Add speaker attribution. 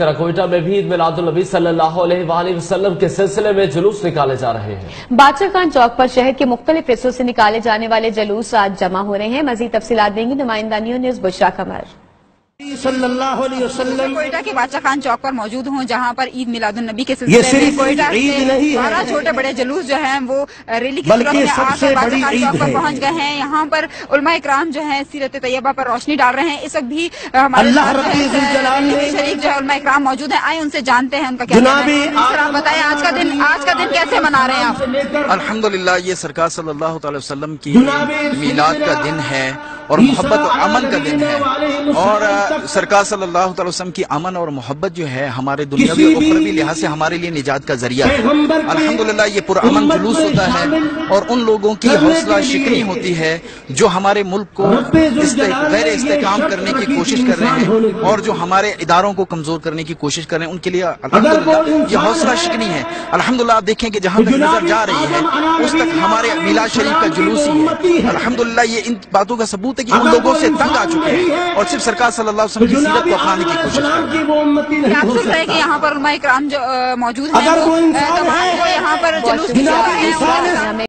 Speaker 1: कोयटा में भी ईद मिलादुल नबी सल्लल्लाहु अलैहि वसल्लम के सिलसिले में जुलूस निकाले जा रहे हैं।
Speaker 2: बादशाह खान चौक पर शहर के मुख्तलिफ हिस्सों से निकाले जाने वाले जुलूस आज जमा हो रहे हैं। मजीद तफसीलात देंगी नुमाइंदा न्यूज़ बुशरा कमर।
Speaker 3: सल्लल्लाहु अलैहि वसल्लम
Speaker 4: कोयटा के बादशाह खान चौक पर मौजूद हूँ, जहाँ पर ईद मिलादुन नबी के सिलसिले में कोयटा से 12 छोटे बड़े जुलूस जो हैं वो रैली की सूरत में आकर बादशाह खान चौक पर पहुँच गए हैं। यहाँ पर उलमा इकराम जो है सीरत तैयबा पर रोशनी डाल रहे हैं। इस वक्त भी हमारे शरीक जो है उलमा इकराम मौजूद है। आए उनसे जानते हैं उनका क्या आप बताएं, आज का दिन कैसे मना रहे हैं आप?
Speaker 5: अल्हम्दुलिल्लाह, ये सरकार सल्लल्लाहु अलैहि वसल्लम की मीलाद का दिन है और मोहब्बत और अमन का दिन है। और सरकार सल्लल्लाहु अलैहि वसल्लम की अमन और मोहब्बत जो है हमारे दुनियावी और उखरवी लिहाज से हमारे लिए निजात का जरिया है। अल्हम्दुलिल्लाह, ये पुरअमन जुलूस होता है और उन लोगों की हौसला शिकनी होती है जो हमारे मुल्क को गैर इस्तेकाम करने की कोशिश कर रहे हैं और जो हमारे इदारों को कमजोर करने की कोशिश कर रहे हैं। उनके लिए अल्हम्दुलिल्लाह ये हौसला शिकनी है। अल्हम्दुलिल्लाह, आप देखें कि जहाँ तक नजर जा रही है उस तक हमारे मिलाद शरीफ का जुलूस ही है। अल्हम्दुलिल्लाह, ये इन बातों का सबूत है कि उन लोगों से तंग आ चुके हैं और सिर्फ सरकार सल्लल्लाहु अलैहि वसल्लम की सीरत को अपनाने की कोशिश कर रहे हैं।
Speaker 4: आप सुन रहे हैं कि यहाँ पर उलमा इकराम जो मौजूद हैं वो यहाँ पर जुलूस